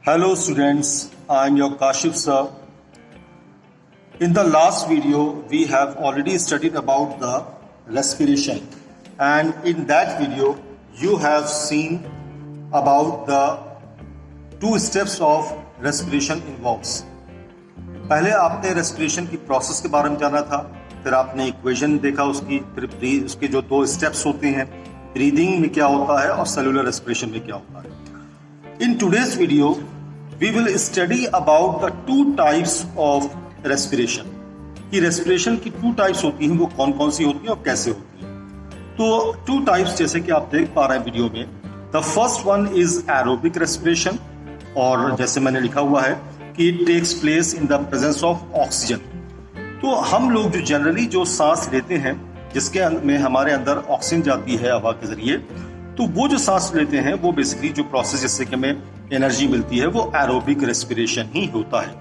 Hello students, I am your Kashif sir. In the last video, we have already studied about the respiration, and in that video, you have seen about the two steps of respiration involves. पहले आपने respiration की process के बारे में जाना था, फिर आपने equation देखा उसकी, फिर उसके जो दो steps होते हैं, breathing में क्या होता है और cellular respiration में क्या होता है. In today's video, we will study about the two types of respiration. कि respiration की two types होती हैं, वो कौन कौन सी होती हैं और कैसे होती हैं. तो two types जैसे कि आप देख पा रहे हैं वीडियो में. The first one is aerobic respiration, और जैसे मैंने लिखा हुआ है कि it takes place in the presence of oxygen. तो हम लोग जो जनरली जो सांस लेते हैं, जिसके में हमारे अंदर ऑक्सीजन जाती है हवा के जरिए, तो वो जो सांस लेते हैं वो बेसिकली जो प्रोसेस जिससे कि हमें एनर्जी मिलती है वो एरोबिक रेस्पिरेशन ही होता है.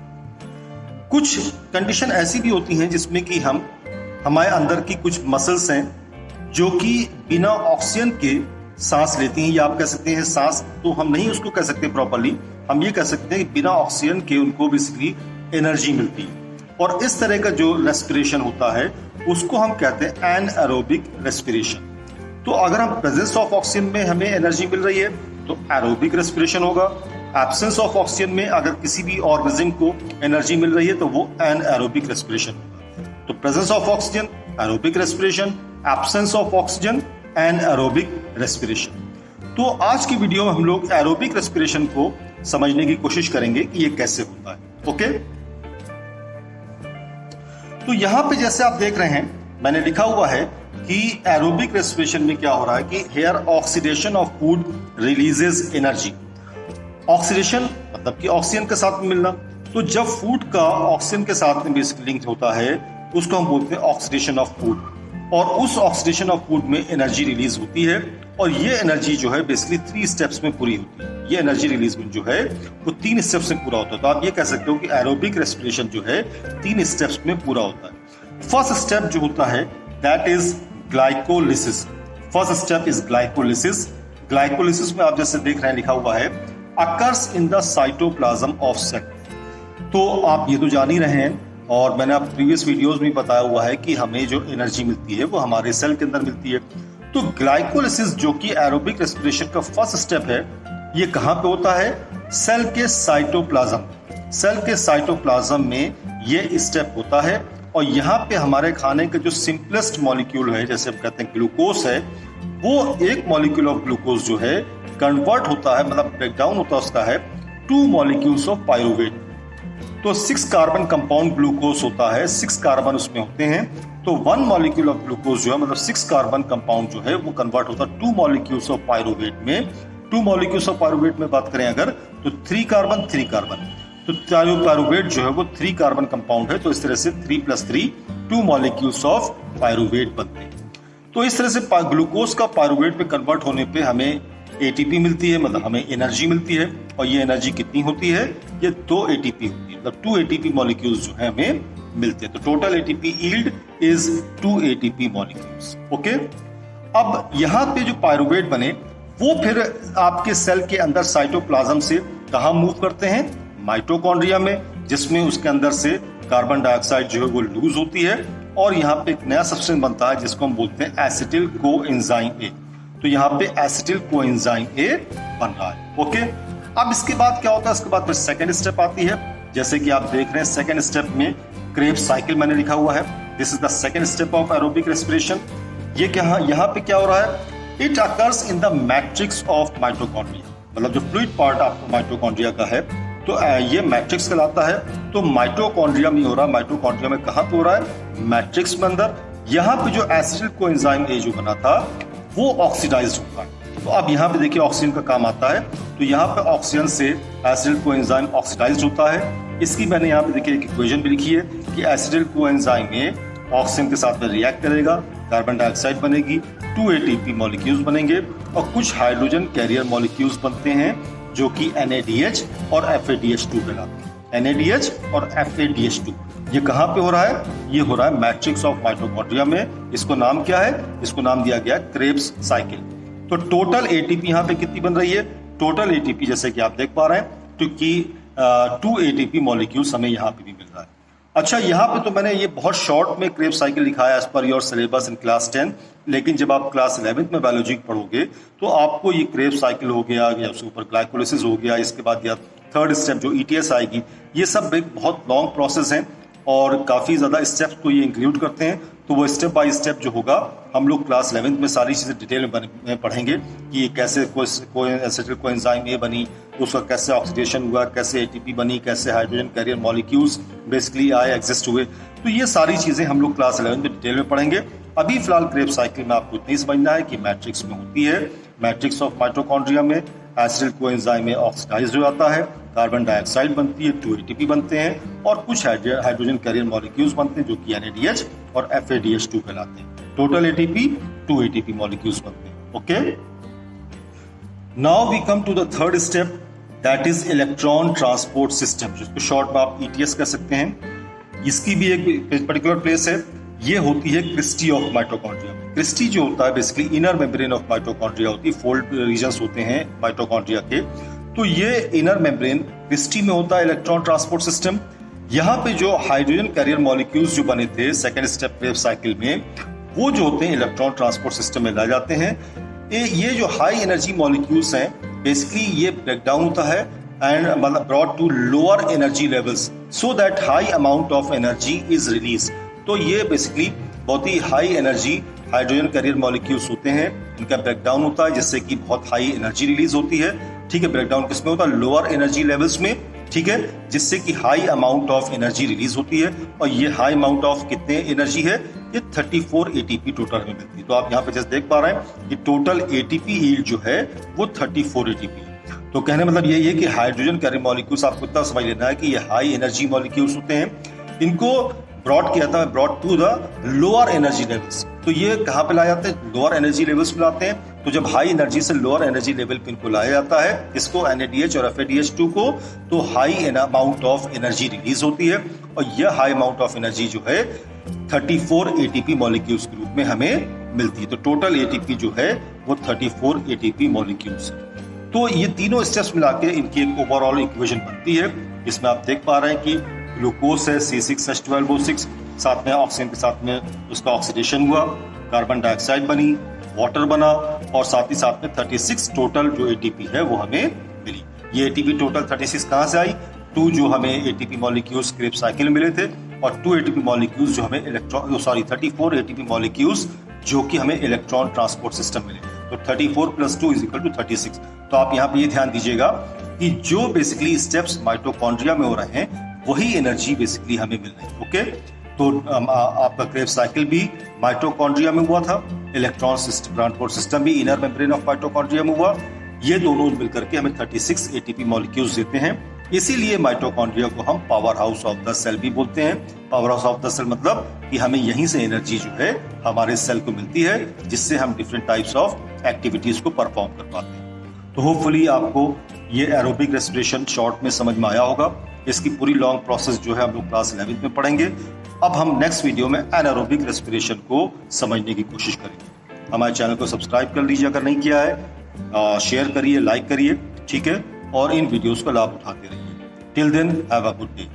कुछ कंडीशन ऐसी भी होती हैं जिसमें कि हमारे अंदर की कुछ मसल्स हैं जो कि बिना ऑक्सीजन के सांस लेती हैं, या आप कह सकते हैं सांस तो हम नहीं उसको कह सकते प्रॉपरली, हम ये कह सकते हैं कि बिना ऑक्सीजन के उनको बेसिकली एनर्जी मिलती है. और इस तरह का जो रेस्पिरेशन होता है उसको हम कहते हैं एनएरोबिक रेस्पिरेशन. तो अगर हम प्रेजेंस ऑफ ऑक्सीजन में हमें एनर्जी मिल रही है तो एरोबिक रेस्पिरेशन होगा. एब्सेंस ऑफ ऑक्सीजन में अगर किसी भी ऑर्गेनिज्म को एनर्जी मिल रही है तो वो एनएरोबिक रेस्पिरेशन होगा. तो presence of oxygen aerobic respiration, absence of oxygen anaerobic respiration. तो आज की वीडियो में हम लोग एरोबिक रेस्पिरेशन को समझने की कोशिश करेंगे कि ये कैसे होता है. ओके, तो यहां पे जैसे आप देख रहे हैं मैंने लिखा हुआ है कि एरोबिक रेस्पिरेशन में क्या हो रहा है कि here oxidation of food releases energy. Oxidation मतलब कि ऑक्सीजन के साथ में मिलना. तो जब फूड का ऑक्सीजन के साथ में बेसिकली लिंक होता है उसको हम बोलते हैं ऑक्सीडेशन ऑफ फूड, और उस ऑक्सीडेशन ऑफ फूड में एनर्जी रिलीज होती है, और ये एनर्जी जो है बेसिकली 3 स्टेप्स में पूरी होती है. ये एनर्जी रिलीजमेंट जो है वो 3 स्टेप्स में पूरा होता है. तो आप ये कह सकते हो कि एरोबिक रेस्पिरेशन जो है 3 स्टेप्स में पूरा होता है. फर्स्ट स्टेप जो होता है that is glycolysis. First step is glycolysis. Glycolysis में आप जैसे देख रहे हैं लिखा हुआ है occurs in the cytoplasm of cell. तो आप ये तो जान ही रहे हैं, और मैंने आप प्रीवियस वीडियोस में बताया हुआ है कि हमें जो एनर्जी मिलती है वो हमारे सेल के अंदर मिलती है. तो ग्लाइकोलिसिस जो कि एरोबिक रेस्पिरेशन का फर्स्ट स्टेप है, ये कहां पे होता है? सेल के साइटोप्लाज्म. सेल के साइटोप्लाज्म में ये स्टेप होता है, और यहाँ पे हमारे खाने का जो सिंपलेस्ट मॉलिक्यूल है, जैसे हम कहते हैं ग्लूकोज है, वो एक मॉलिक्यूल ऑफ ग्लूकोज जो है कन्वर्ट होता है, मतलब ब्रेकडाउन होता है उसका है 2 मॉलिक्यूल्स ऑफ पायरुवेट. तो 6 कार्बन कंपाउंड ग्लूकोज होता है, 6 कार्बन उसमें होते हैं. तो 1 मॉलिक्यूल ऑफ ग्लूकोज जो है मतलब 6 कार्बन कंपाउंड जो है वो कन्वर्ट होता है 2 मॉलिक्यूल्स ऑफ पायरुवेट में. 2 मॉलिक्यूल्स ऑफ पायरुवेट में बात करें अगर तो 3 कार्बन 3 कार्बन. तो पायरुवेट जो है वो 3 कार्बन कंपाउंड है, तो इस तरह से 3 + 3 2 मॉलिक्यूल्स ऑफ पायरुवेट बनते हैं. तो इस तरह से ग्लूकोज का पायरुवेट में कन्वर्ट होने पे हमें एटीपी मिलती है, मतलब हमें एनर्जी मिलती है. और ये एनर्जी कितनी होती है? ये 2 एटीपी होती है, मतलब 2 एटीपी मॉलिक्यूल्स जो है हमें मिलते हैं. तो total ATP yield is 2 ATP molecules. Okay, अब यहाँ पे जो पायरुवेट बने वो फिर आपके सेल के अंदर साइटोप्लाज्म से कहाँ मूव करते हैं? माइटोकॉन्ड्रिया में, जिसमें उसके अंदर से कार्बन डाइऑक्साइड जो है वो लूज होती है, और यहाँ पे एक नया सब्सटेंस बनता है जिसको हम बोलते हैं एसिटिल कोएंजाइम ए. तो यहाँ पे एसिटिल कोएंजाइम ए बन रहा है. ओके, अब इसके बाद क्या होता है? इसके बाद फिर सेकेंड स्टेप आती है, जैसे कि आप देख रहे हैं सेकेंड स्टेप में क्रेब्स साइकिल मैंने लिखा हुआ है. This is the second step of aerobic respiration. ये क्या यहाँ पे क्या हो रहा है? It occurs in the matrix of mitochondria, मतलब जो फ्लूइड पार्ट आपको माइटोकॉन्ड्रिया का है तो ये मैट्रिक्स कहलाता है. तो माइटोकॉन्ड्रिया में हो रहा है. माइटोकॉन्ड्रिया में कहां पे हो रहा है? मैट्रिक्स में अंदर. यहाँ पे जो एसिटिल कोएंजाइम ए जो बना था वो ऑक्सीडाइज्ड होता है. तो अब यहाँ पे देखिए ऑक्सीजन का काम आता है. तो यहाँ पे ऑक्सीजन से एसिटिल कोएंजाइम ऑक्सीडाइज्ड होता है. इसकी मैंने यहाँ पे देखिए एक इक्वेशन भी लिखी है कि एसिटिल कोएंजाइम ए ऑक्सीजन के साथ में रिएक्ट करेगा, कार्बन डाइऑक्साइड बनेगी, 2 एटीपी मॉलिक्यूल्स बनेंगे, और कुछ हाइड्रोजन कैरियर मॉलिक्यूल्स बनते हैं जो कि NADH और FADH2 कहलाते हैं. NADH और FADH2 ये कहाँ पे हो रहा है? ये हो रहा है मैट्रिक्स ऑफ माइटोकॉन्ड्रिया में. इसको नाम क्या है? इसको नाम दिया गया क्रेब्स साइकिल. तो टोटल एटीपी यहाँ पे कितनी बन रही है? टोटल एटीपी जैसे कि आप देख पा रहे हैं की 2 ATP मॉलिक्यूल्स हमें यहाँ पे भी मिल रहा है। अच्छा, यहाँ पे तो मैंने ये बहुत शॉर्ट में क्रेब्स साइकिल लिखा है as per your syllabus in class 10, लेकिन जब आप क्लास 11th में बायोलॉजी पढ़ोगे तो आपको ये क्रेब्स साइकिल हो गया या उसके ऊपर ग्लाइकोलिसिस हो गया, इसके बाद या थर्ड स्टेप जो ETS आएगी, ये सब एक बहुत लॉन्ग प्रोसेस है और काफ़ी ज़्यादा स्टेप्स को ये इंक्लूड करते हैं। तो वो स्टेप बाय स्टेप जो होगा हम लोग क्लास 11th में सारी चीज़ें डिटेल में पढ़ेंगे कि कैसे कोई एसिटिल कोएंजाइम ए बनी, उसका कैसे ऑक्सीडेशन हुआ, कैसे ATP बनी, कैसे हाइड्रोजन कैरियर मॉलिक्यूल्स बेसिकली आए एग्जिस्ट हुए। तो ये सारी चीज़ें हम लोग क्लास 11th में डिटेल में पढ़ेंगे। अभी फिलहाल क्रेब्स साइकिल में आपको इतना ही समझना है कि मैट्रिक्स में होती है, मैट्रिक्स ऑफ माइटोकॉन्ड्रिया में एसिटिल कोएंजाइम में ऑक्सीडाइज हो जाता है, कार्बन डाइऑक्साइड बनती है, 2 ATP बनते हैं और कुछ हाइड्रोजन कैरियर मॉलिक्यूल्स बनते हैं जो कि NADH और FADH2 कहलाते हैं। टोटल ATP 2 ATP मॉलिक्यूल्स बनते हैं। Okay, now we come to the third step, that is electron transport system, जिसको शॉर्ट में आप ETS कह सकते हैं। इसकी भी एक पर्टिकुलर प्लेस है, ये होती है क्रिस्टी ऑफ माइटोकॉन्ड्रिया। क्रिस्टी जो होता है basically inner membrane of mitochondria होती है, फोल्ड रीजन्स होते हैं माइटोकॉन्ड्रिया के। तो ये इनर मेम्ब्रेन क्रिस्टी में होता है इलेक्ट्रॉन ट्रांसपोर्ट सिस्टम। यहाँ पे जो हाइड्रोजन कैरियर मॉलिक्यूल्स जो बने थे सेकेंड स्टेप क्रेब्स साइकिल में, वो जो होते हैं इलेक्ट्रॉन ट्रांसपोर्ट सिस्टम में ला जाते हैं। ये जो हाई एनर्जी मॉलिक्यूल्स हैं बेसिकली ये ब्रेक डाउन होता है एंड मतलब brought to lower energy levels so that high amount of energy is release. तो ये बेसिकली बहुत ही high energy hydrogen carrier molecules होते हैं, इनका ब्रेकडाउन होता है जिससे कि बहुत हाई एनर्जी रिलीज होती है। ठीक है, ब्रेकडाउन किसमें होता है? लोअर एनर्जी लेवल्स में। ठीक है, जिससे कि high amount of energy release होती है और ये हाई अमाउंट ऑफ कितने एनर्जी है? ये 34 ATP टोटल में मिलती है। तो आप यहाँ पे जैसे देख पा रहे हैं कि टोटल ATP यील्ड जो है वो 34 ATP है। तो कहने मतलब यही है कि हाइड्रोजन कैरियर मॉलिक्यूल्स आपको इतना समझ लेना है कि ये हाई एनर्जी मॉलिक्यूल्स होते हैं, इनको ब्रॉड किया था, brought to the lower energy levels. तो ये कहाँ पे लाए जाते हैं? लोअर एनर्जी लेवल्स पे लाते हैं। तो जब हाई एनर्जी से लोअर एनर्जी लेवल पे इनको लाया जाता है, इसको NADH और FADH2 को, तो high amount of energy release होती है और यह हाई अमाउंट ऑफ एनर्जी जो है 34 ATP मॉलिक्यूल्स के रूप में हमें मिलती है। तो टोटल ATP जो है वो 34 ATP मॉलिक्यूल्स है। तो ये तीनों स्टेप्स मिला के इनकी एक ओवरऑल इक्वेशन बनती है। इसमें आप देख पा रहे हैं कि ग्लूकोज है C6H12O6, साथ में ऑक्सीजन के साथ में उसका ऑक्सीडेशन हुआ, कार्बन डाइऑक्साइड बनी, वाटर बना और साथ ही साथ में 36 टोटल जो ATP है वो हमें मिली। ये ATP टोटल 36 कहाँ से आई? 2 जो हमें ATP मॉलिक्यूल्स क्रेब्स साइकिल में मिले थे और 2 ATP मॉलिक्यूल्स जो हमें 34 ATP मॉलिक्यूल्स जो कि हमें इलेक्ट्रॉन ट्रांसपोर्ट सिस्टम मिले। तो 34 + 2 = 36। तो आप यहाँ पे ये ध्यान दीजिएगा कि जो बेसिकली स्टेप्स माइटोकॉन्ड्रिया में हो रहे हैं वही एनर्जी बेसिकली हमें मिल रही है। ओके, तो आपका क्रेब्स साइकिल भी माइटोकॉन्ड्रिया में हुआ था, इलेक्ट्रॉन ट्रांसपोर्ट सिस्टम भी इनर मेम्ब्रेन ऑफ माइटोकॉन्ड्रिया में हुआ। ये दोनों मिलकर के हमें 36 ATP मॉलिक्यूल्स देते हैं। इसीलिए माइटोकॉन्ड्रिया को हम power house of the cell भी बोलते हैं। Power house of the cell मतलब कि हमें यहीं से एनर्जी जो है हमारे सेल को मिलती है, जिससे हम डिफरेंट टाइप्स ऑफ एक्टिविटीज को परफॉर्म कर पाते हैं। तो होपफुली आपको ये एरोबिक रेस्पिरेशन शॉर्ट में समझ में आया होगा। इसकी पूरी लॉन्ग प्रोसेस जो है हम लोग क्लास 11th में पढ़ेंगे। अब हम नेक्स्ट वीडियो में एनारोबिक रेस्पिरेशन को समझने की कोशिश करेंगे। हमारे चैनल को सब्सक्राइब कर लीजिए अगर नहीं किया है, शेयर करिए, लाइक करिए, ठीक है, और इन वीडियोस का लाभ उठाते रहिए। Till then have a good day.